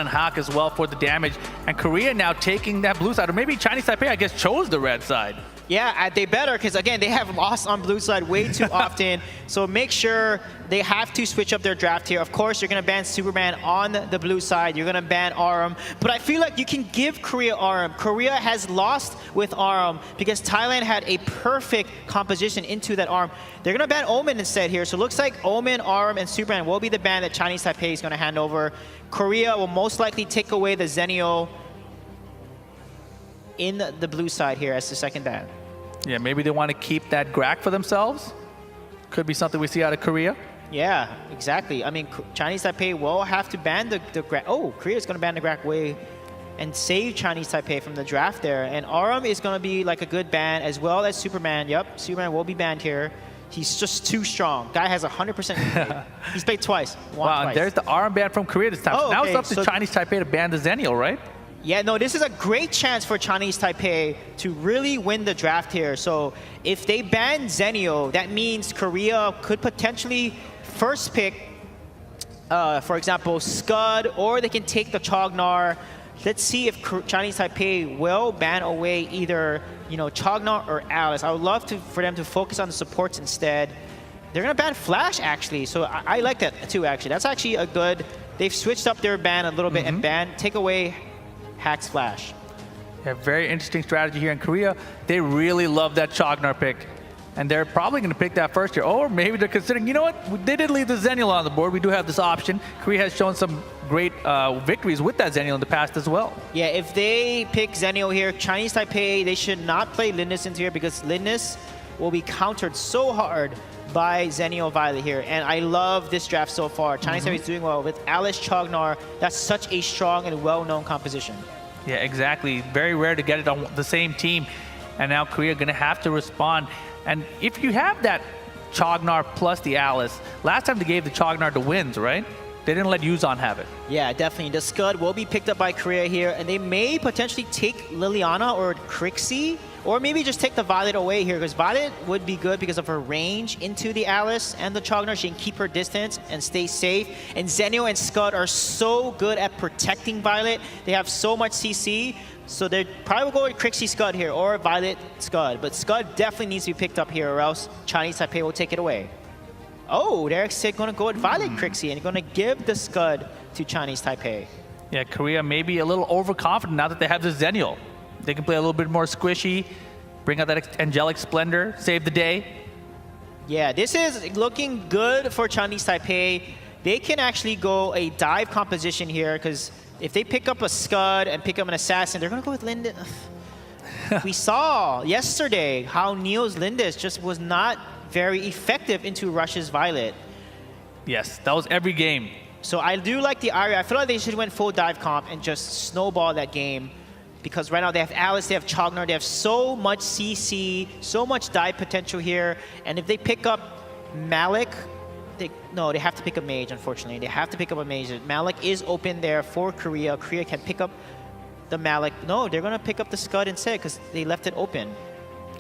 and Hawk as well for the damage. And Korea now taking that blue side, or maybe Chinese Taipei, I guess, chose the red side. Yeah, they better, because again, they have lost on blue side way too often. So make sure they have to switch up their draft here. Of course, you're going to ban Superman on the blue side. You're going to ban Arum. But I feel like you can give Korea Arum. Korea has lost with Arum because Thailand had a perfect composition into that Arum. They're going to ban Omen instead here. So it looks like Omen, Arum, and Superman will be the ban that Chinese Taipei is going to hand over. Korea will most likely take away the Zenio in the blue side here as the second ban. Yeah, maybe they want to keep that Grak for themselves. Could be something we see out of Korea. Yeah, exactly. I mean, Chinese Taipei will have to ban the Grak. Oh, Korea's going to ban the Grak way and save Chinese Taipei from the draft there. And Arum is going to be like a good ban, as well as Superman. Yep, Superman will be banned here. He's just too strong. Guy has 100% He's played twice. Wow, and there's the Arum ban from Korea this time. Oh, now okay, it's up to Chinese Taipei to ban the Zennial, right? Yeah, no, this is a great chance for Chinese Taipei to really win the draft here. So if they ban Zenio, that means Korea could potentially first pick, for example, Scud, or they can take the Chognar. Let's see if Chinese Taipei will ban away either, Chognar or Alice. I would love for them to focus on the supports instead. They're going to ban Flash, actually. So I like that, too, actually. That's actually a good... They've switched up their ban a little bit and take away Hack's Flash. Yeah, very interesting strategy here in Korea. They really love that Chognar pick. And they're probably going to pick that first here. Or maybe they're considering, you know what? They did leave the Zennial on the board. We do have this option. Korea has shown some great victories with that Zennial in the past as well. Yeah, if they pick Zennial here, Chinese Taipei, they should not play Lindis into here because Lindis will be countered so hard by Zennial Violet here. And I love this draft so far. Chinese Taipei is doing well with Alice Chognar. That's such a strong and well-known composition. Yeah, exactly. Very rare to get it on the same team. And now Korea going to have to respond. And if you have that Chognar plus the Alice, last time they gave the Chognar the wins, right? They didn't let Yuzon have it. Yeah, definitely. The Scud will be picked up by Korea here, and they may potentially take Liliana or Crixie, or maybe just take the Violet away here, because Violet would be good because of her range into the Alice and the Chognar. She can keep her distance and stay safe. And Zenio and Scud are so good at protecting Violet. They have so much CC. So they probably will go with Crixie Scud here, or Violet Scud. But Scud definitely needs to be picked up here, or else Chinese Taipei will take it away. Oh, they're going to go with Violet Crixie and going to give the Scud to Chinese Taipei. Yeah, Korea may be a little overconfident now that they have the Zennial. They can play a little bit more squishy, bring out that Angelic Splendor, save the day. Yeah, this is looking good for Chinese Taipei. They can actually go a dive composition here, because if they pick up a Scud and pick up an Assassin, they're going to go with Lindis. We saw yesterday how Neo's Lindis just was not very effective into Rush's Violet. Yes, that was every game. So I do like the Aria. I feel like they should went full dive comp and just snowball that game, because right now they have Alice, they have Chognar, they have so much CC, so much dive potential here. And if they pick up Malik, no, they have to pick a Mage, unfortunately. They have to pick up a Mage. Malik is open there for Korea. Korea can pick up the Malik. No, they're going to pick up the Scud instead because they left it open.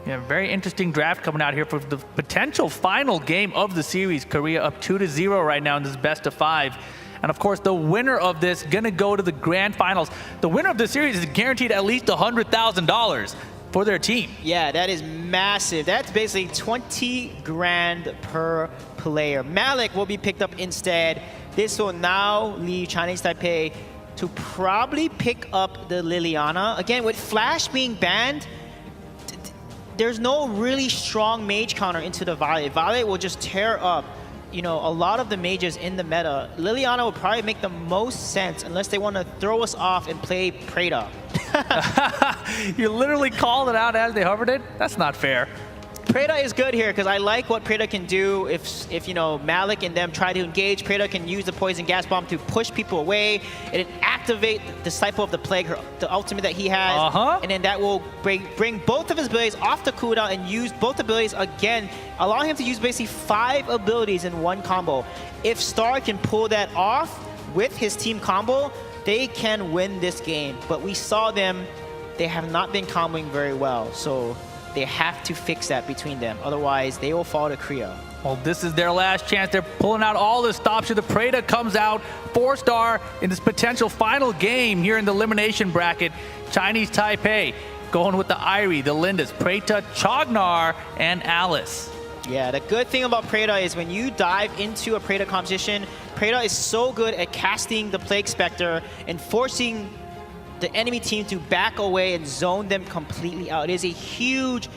Yeah, very interesting draft coming out here for the potential final game of the series. Korea up 2-0 right now in this best of 5. And of course, the winner of this gonna go to the grand finals. The winner of the series is guaranteed at least $100,000 for their team. Yeah, that is massive. That's basically 20 grand per player. Malik will be picked up instead. This will now leave Chinese Taipei to probably pick up the Liliana. Again, with Flash being banned, there's no really strong mage counter into the Violet. Violet will just tear up, a lot of the mages in the meta. Liliana will probably make the most sense unless they want to throw us off and play Preda. You literally called it out as they hovered it? That's not fair. Preda is good here because I like what Preda can do. If Malik and them try to engage, Preda can use the poison gas bomb to push people away and activate the Disciple of the Plague, the ultimate that he has, and then that will bring both of his abilities off the cooldown and use both abilities again, allowing him to use basically 5 abilities in one combo. If Star can pull that off with his team combo, they can win this game. But we saw them; they have not been comboing very well, so they have to fix that between them. Otherwise, they will fall to Korea. Well, this is their last chance. They're pulling out all the stops here. The Preda comes out 4-star in this potential final game here in the elimination bracket. Chinese Taipei going with the Irie, the Lindas, Preta, Chognar, and Alice. Yeah, the good thing about Preda is when you dive into a Preda competition, Preda is so good at casting the Plague Spectre and forcing the enemy team to back away and zone them completely out. It is a huge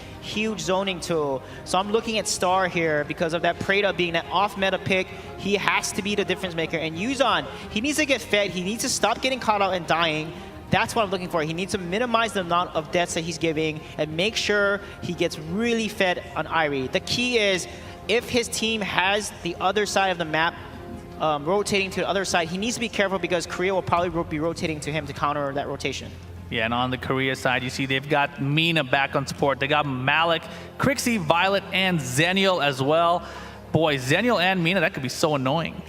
zoning tool. So I'm looking at Star here because of that Preda being that off-meta pick. He has to be the difference maker. And Yuzan, he needs to get fed. He needs to stop getting caught out and dying. That's what I'm looking for. He needs to minimize the amount of deaths that he's giving and make sure he gets really fed on Irie. The key is if his team has the other side of the map rotating to the other side, he needs to be careful because Korea will probably be rotating to him to counter that rotation. Yeah, and on the Korea side, you see they've got Mina back on support. They got Malik, Crixie, Violet, and Zenial as well. Boy, Zenial and Mina, that could be so annoying.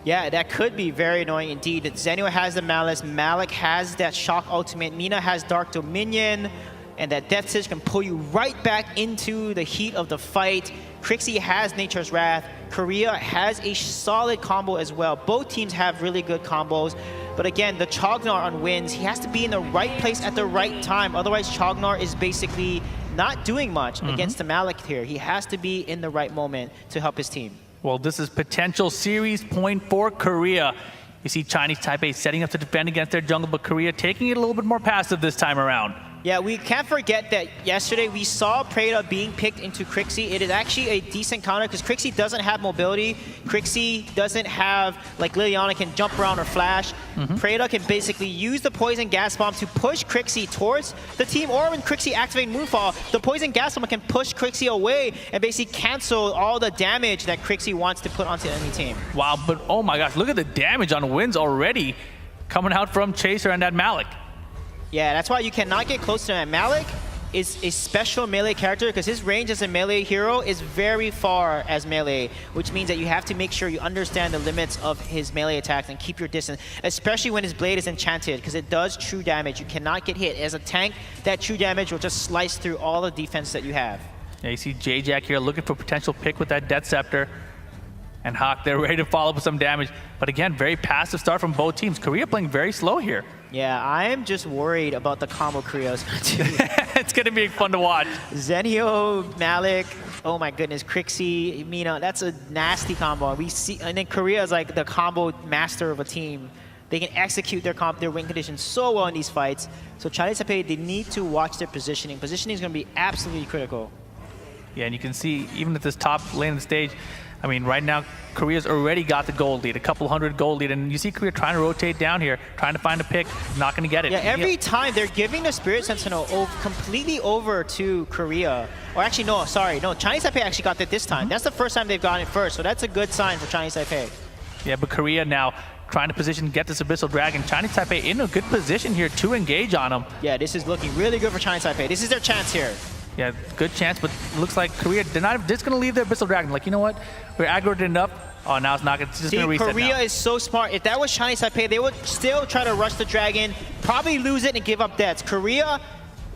Yeah, that could be very annoying indeed. Zenial has the Malice, Malik has that Shock Ultimate, Mina has Dark Dominion, and that Death Stitch can pull you right back into the heat of the fight. Crixie has Nature's Wrath. Korea has a solid combo as well. Both teams have really good combos. But again, the Chognar on wins, he has to be in the right place at the right time. Otherwise, Chognar is basically not doing much against the Malik here. He has to be in the right moment to help his team. Well, this is potential series point for Korea. You see Chinese Taipei setting up to defend against their jungle, but Korea taking it a little bit more passive this time around. Yeah, we can't forget that yesterday we saw Preda being picked into Crixie. It is actually a decent counter because Crixie doesn't have mobility. Crixie doesn't have, like Liliana can jump around or flash. Preda can basically use the Poison Gas Bomb to push Crixie towards the team, or when Crixie activates Moonfall, the Poison Gas Bomb can push Crixie away and basically cancel all the damage that Crixie wants to put onto the enemy team. Wow, but oh my gosh, look at the damage on wins already coming out from Chaser and that Malik. Yeah, that's why you cannot get close to him. Malik is a special melee character because his range as a melee hero is very far as melee, which means that you have to make sure you understand the limits of his melee attacks and keep your distance, especially when his blade is enchanted because it does true damage. You cannot get hit. As a tank, that true damage will just slice through all the defense that you have. Yeah, you see J-Jack here looking for potential pick with that Death Scepter. And Hawk, they're ready to follow up with some damage. But again, very passive start from both teams. Korea playing very slow here. Yeah, I am just worried about the combo Korea is going to do. It's going to be fun to watch. Zenio, Malik, oh my goodness, Crixie, Mina, that's a nasty combo. We see, and then Korea is like the combo master of a team. They can execute their win conditions so well in these fights. So Chinese Taipei, they need to watch their positioning. Positioning is going to be absolutely critical. Yeah, and you can see even at this top lane of the stage, I mean, right now, Korea's already got the gold lead, a couple hundred gold lead, and you see Korea trying to rotate down here, trying to find a pick, not going to get it. Yeah, every time they're giving the Spirit Sentinel completely over to Korea. Or actually, no, sorry, no, Chinese Taipei actually got it this time. That's the first time they've gotten it first, so that's a good sign for Chinese Taipei. Yeah, but Korea now trying to position, get this Abyssal Dragon. Chinese Taipei in a good position here to engage on him. Yeah, this is looking really good for Chinese Taipei. This is their chance here. Yeah, good chance, but looks like Korea, they're not just going to leave their Abyssal Dragon. Like, you know what? We're aggroed enough. Oh, now it's not. It's just going to reset Korea now. is so smart. If that was Chinese Taipei, they would still try to rush the Dragon, probably lose it and give up deaths. Korea,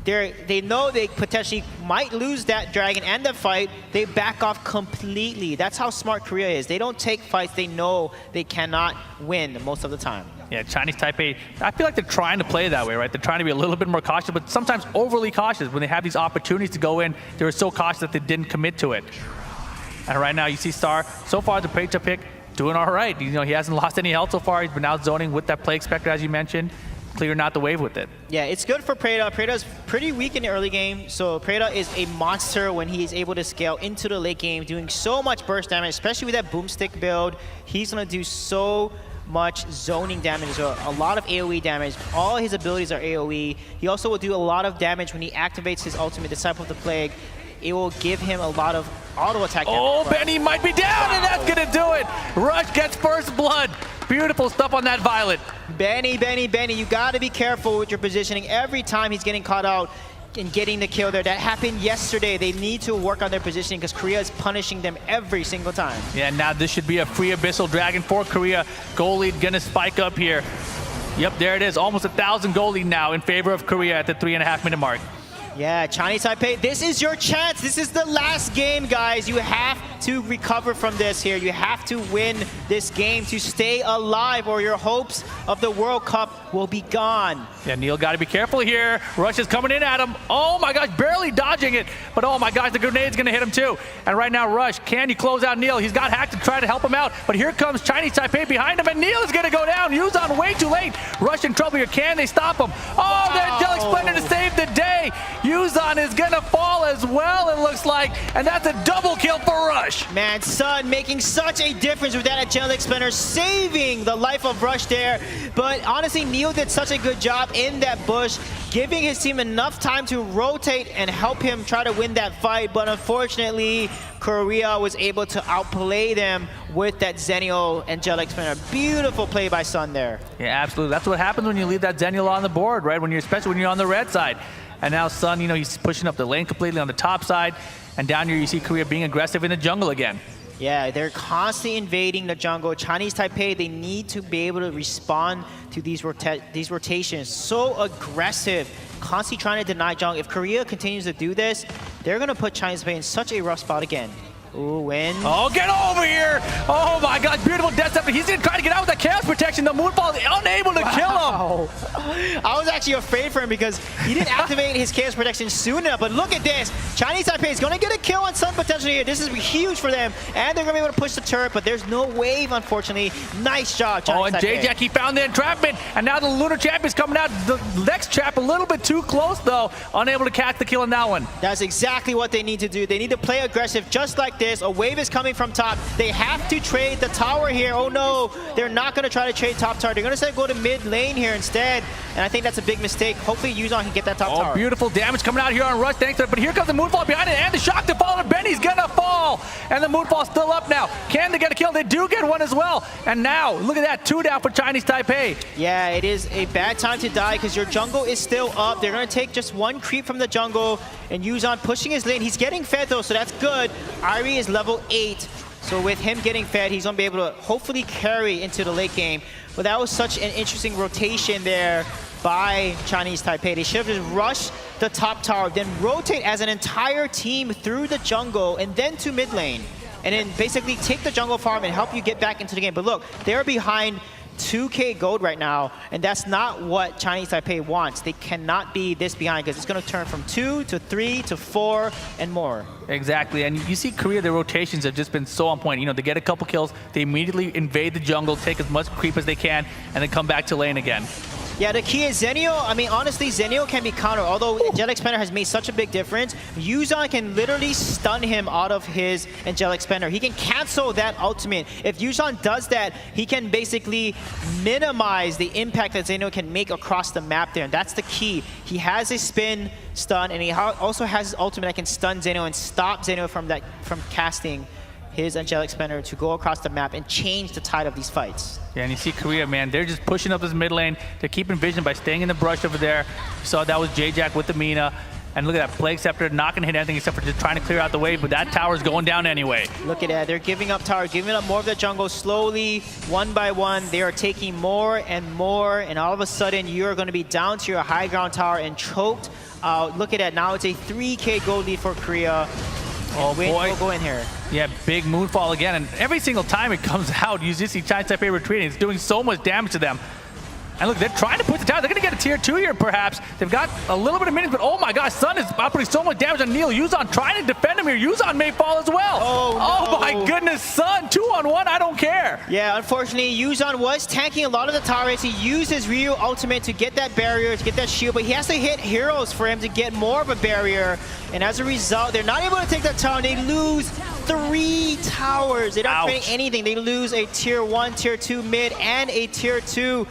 they know they potentially might lose that Dragon and the fight. They back off completely. That's how smart Korea is. They don't take fights they know they cannot win most of the time. Yeah, Chinese Taipei, I feel like they're trying to play that way, right? They're trying to be a little bit more cautious, but sometimes overly cautious. When they have these opportunities to go in, they were so cautious that they didn't commit to it. And right now, you see Star, so far the Preta pick, doing all right. You know, he hasn't lost any health so far. He's been out zoning with that Plague Spectre, as you mentioned. Clearing out the wave with it. Yeah, it's good for Preda. Preda's pretty weak in the early game, so Preda is a monster when he is able to scale into the late game, doing so much burst damage, especially with that Boomstick build. He's going to do so much zoning damage, so a lot of AoE damage. All his abilities are AoE. He also will do a lot of damage when he activates his ultimate, Disciple of the Plague. It will give him a lot of auto attack damage. Oh, Benny might be down, and that's going to do it. Rush gets first blood. Beautiful stuff on that Violet. Benny, you got to be careful with your positioning. Every time he's getting caught out and getting the kill there. That happened yesterday. They need to work on their positioning because Korea is punishing them every single time. Yeah, now this should be a free Abyssal Dragon for Korea. Goal lead going to spike up here. Yep, there it is. Almost 1,000 goal lead now in favor of Korea at the 3.5-minute mark. Yeah, Chinese Taipei, this is your chance. This is the last game, guys. You have to recover from this here. You have to win this game to stay alive, or your hopes of the World Cup will be gone. Yeah, Neil got to be careful here. Rush is coming in at him. Oh my gosh, barely dodging it. But oh my gosh, the grenade's going to hit him too. And right now, Rush, can you close out Neil? He's got Hack to try to help him out. But here comes Chinese Taipei behind him, and Neil is going to go down. Yuzan way too late. Rush in trouble here. Can they stop him? Oh, the Angelic Splendor to save the day. Yuzan is going to fall as well, it looks like. And that's a double kill for Rush. Man, Sun making such a difference with that Angelic Splendor, saving the life of Rush there. But honestly, Neil did such a good job in that bush, giving his team enough time to rotate and help him try to win that fight. But unfortunately, Korea was able to outplay them with that Zenio Angelic Splendor. Beautiful play by Sun there. Yeah, absolutely. That's what happens when you leave that Zenio on the board, right? Especially when you're on the red side. And now Sun, you know, he's pushing up the lane completely on the top side. And down here you see Korea being aggressive in the jungle again. Yeah, they're constantly invading the jungle. Chinese Taipei, they need to be able to respond to these rotations. So aggressive, constantly trying to deny jungle. If Korea continues to do this, they're going to put Chinese Taipei in such a rough spot again. Ooh, win. Oh, get over here! Oh my God, beautiful death step. He's gonna try to get out with that chaos protection. The Moonfall is unable to kill him. I was actually afraid for him because he didn't activate his chaos protection soon enough. But look at this. Chinese Taipei is gonna get a kill on Sun potentially here. This is huge for them. And they're gonna be able to push the turret, but there's no wave, unfortunately. Nice job, Chinese and Taipei. J-Jack, he found the entrapment. And now the Lunar Champion's coming out. The next trap a little bit too close though. Unable to catch the kill on that one. That's exactly what they need to do. They need to play aggressive just like this. A wave is coming from top. They have to trade the tower here. Oh no, they're not going to try to trade top tower. They're going to go to mid lane here instead. And I think that's a big mistake. Hopefully Yuzan can get that top tower. Oh, beautiful damage coming out here on Rush. Thanks to it. But here comes the Moonfall behind it. And the shock to fall. And Benny's going to fall. And the Moonfall's still up now. Can they get a kill? They do get one as well. And now, look at that. 2 down for Chinese Taipei. Yeah, it is a bad time to die because your jungle is still up. They're going to take just 1 creep from the jungle. And Yuzan pushing his lane. He's getting fed though, so that's good. Irie is level 8. So with him getting fed, he's going to be able to hopefully carry into the late game. But that was such an interesting rotation there by Chinese Taipei. They should have just rushed the top tower, then rotate as an entire team through the jungle and then to mid lane. And then basically take the jungle farm and help you get back into the game. But look, they're behind 2K gold right now, and that's not what Chinese Taipei wants. They cannot be this behind because it's going to turn from 2 to 3 to 4 and more. Exactly, and you see Korea, their rotations have just been so on point. You know, they get a couple kills, they immediately invade the jungle, take as much creep as they can, and then come back to lane again. Yeah, the key is Zenio. I mean, honestly, Zenio can be countered. Although Angelic Splendor has made such a big difference, Yuzan can literally stun him out of his Angelic Splendor. He can cancel that ultimate. If Yuzan does that, he can basically minimize the impact that Zenio can make across the map there. And that's the key. He has a spin stun, and he also has his ultimate that can stun Zenio and stop Zenio from casting his Angelic Splendor to go across the map and change the tide of these fights. Yeah, and you see Korea, man, they're just pushing up this mid lane. They're keeping vision by staying in the brush over there. You saw that was J-Jack with the Mina. And look at that, Plague Scepter not gonna hit anything except for just trying to clear out the wave, but that tower's going down anyway. Look at that, they're giving up tower, giving up more of the jungle slowly, 1 by 1. They are taking more and more, and all of a sudden you're gonna be down to your high ground tower and choked out. Look at that, now it's a 3K gold lead for Korea. Oh boy, boy. Go in here. Yeah, big Moonfall again, and every single time it comes out, you just see Chinese Taipei retreating. It's doing so much damage to them. And look, they're trying to push the tower. They're going to get a tier 2 here, perhaps. They've got a little bit of minutes, but oh my gosh, Sun is outputting so much damage on Neil. Yuzan trying to defend him here. Yuzan may fall as well. Oh my goodness, Sun, 2-on-1, I don't care. Yeah, unfortunately, Yuzan was tanking a lot of the tower rates. He used his Ryu ultimate to get that barrier, to get that shield, but he has to hit heroes for him to get more of a barrier. And as a result, they're not able to take that tower. They lose 3 towers. They don't create anything. They lose a tier 1, tier 2 mid, and a tier 2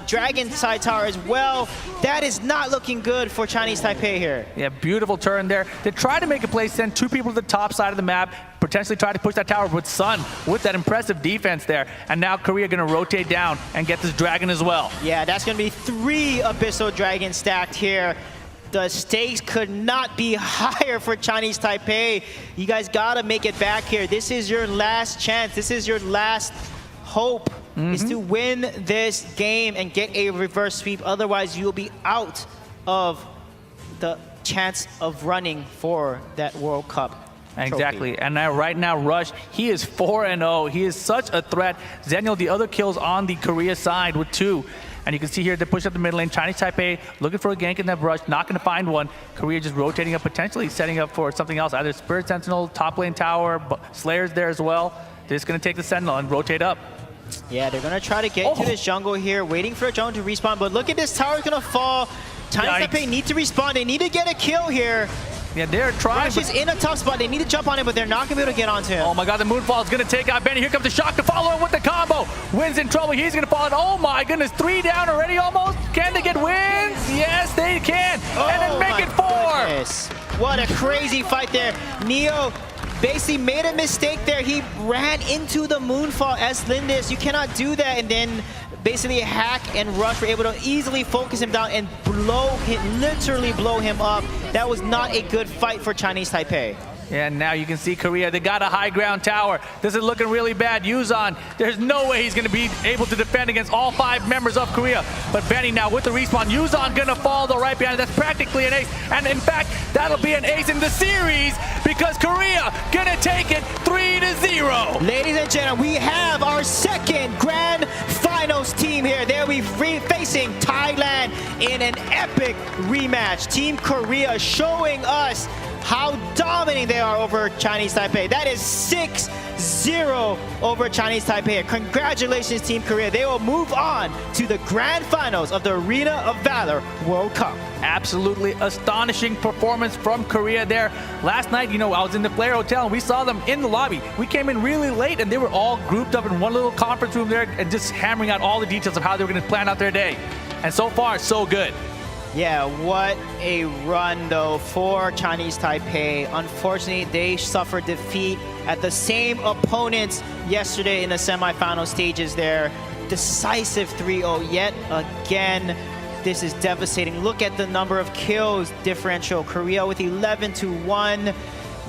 Dragon side tower as well. That is not looking good for Chinese Taipei here. Yeah, beautiful turn there. They try to make a play, send 2 people to the top side of the map, potentially try to push that tower with Sun with that impressive defense there. And now Korea going to rotate down and get this Dragon as well. Yeah, that's going to be 3 Abyssal Dragons stacked here. The stakes could not be higher for Chinese Taipei. You guys got to make it back here. This is your last chance. This is your last hope. Is to win this game and get a reverse sweep. Otherwise, you'll be out of the chance of running for that World Cup. Exactly. And now, right now, Rush, he is 4-0. He is such a threat. Zenial, the other kills on the Korea side with 2. And you can see here, they push up the mid lane. Chinese Taipei looking for a gank in that Rush, not going to find one. Korea just rotating up, potentially setting up for something else. Either Spirit Sentinel, top lane tower, Slayer's there as well. They're just going to take the Sentinel and rotate up. Yeah, they're going to try to get into this jungle here, waiting for a jungle to respawn. But look at this tower's going to fall. Chinese Taipei need to respawn. They need to get a kill here. Yeah, they're trying. Rush is in a tough spot. They need to jump on him, but they're not going to be able to get onto him. Oh my god, the Moonfall is going to take out Benny. Here comes the shock to follow him with the combo. Win's in trouble. He's going to fall in. Oh my goodness, 3 down already almost. Can they get wins? Yes, they can. And then make it 4. Goodness. What a crazy fight there. Neo basically made a mistake there. He ran into the Moonfall as Lindis. You cannot do that. And then basically Hack and Rush were able to easily focus him down and literally blow him up. That was not a good fight for Chinese Taipei. Yeah, and now you can see Korea, they got a high ground tower. This is looking really bad. Yuzan, there's no way he's going to be able to defend against all 5 members of Korea. But Benny now with the respawn. Yuzan going to fall though right behind. That's practically an ace. And in fact, that'll be an ace in the series because Korea going to take it 3-0. Ladies and gentlemen, we have our second grand finals team here. They'll be facing Thailand in an epic rematch. Team Korea showing us how dominating they are over Chinese Taipei. That is 6-0 over Chinese Taipei. Congratulations, Team Korea. They will move on to the grand finals of the Arena of Valor World Cup. Absolutely astonishing performance from Korea there. Last night, you know, I was in the Flair Hotel and we saw them in the lobby. We came in really late and they were all grouped up in one little conference room there and just hammering out all the details of how they were going to plan out their day. And so far, so good. Yeah, what a run though for Chinese Taipei. Unfortunately, they suffered defeat at the same opponents yesterday in the semifinal stages there. Decisive 3-0 yet again. This is devastating. Look at the number of kills differential. Korea with 11-1.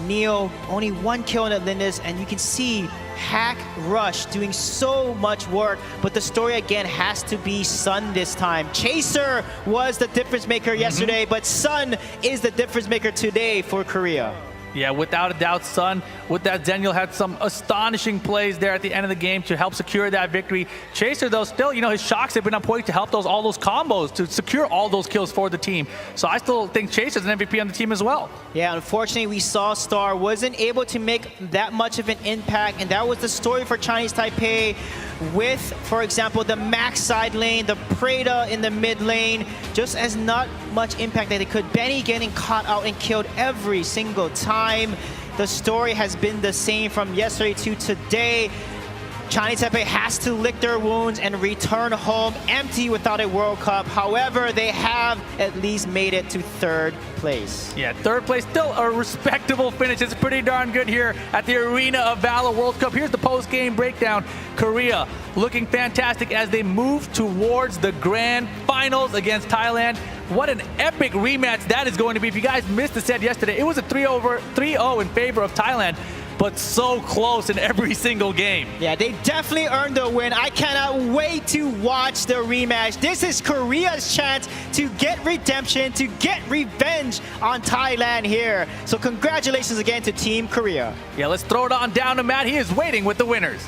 Neo only 1 kill in Lindis, and you can see Hack Rush doing so much work, but the story again has to be Sun this time. Chaser was the difference maker yesterday, but Sun is the difference maker today for Korea. Yeah, without a doubt, Sun, with that Zenial, had some astonishing plays there at the end of the game to help secure that victory. Chaser, though, still, you know, his shocks have been on point to help all those combos, to secure all those kills for the team. So I still think Chaser's an MVP on the team as well. Yeah, unfortunately, we saw Star wasn't able to make that much of an impact, and that was the story for Chinese Taipei with, for example, the Max side lane, the Preda in the mid lane, just as not much impact that they could. Benny getting caught out and killed every single time. The story has been the same from yesterday to today. Chinese Taipei has to lick their wounds and return home empty without a World Cup. However, they have at least made it to 3rd place. Yeah, 3rd place, still a respectable finish. It's pretty darn good here at the Arena of Valor World Cup. Here's the post-game breakdown. Korea looking fantastic as they move towards the grand finals against Thailand. What an epic rematch that is going to be. If you guys missed the set yesterday, it was a 3-0 in favor of Thailand, but so close in every single game. Yeah, they definitely earned the win. I cannot wait to watch the rematch. This is Korea's chance to get redemption, to get revenge on Thailand here. So congratulations again to Team Korea. Yeah, let's throw it on down to Matt. He is waiting with the winners.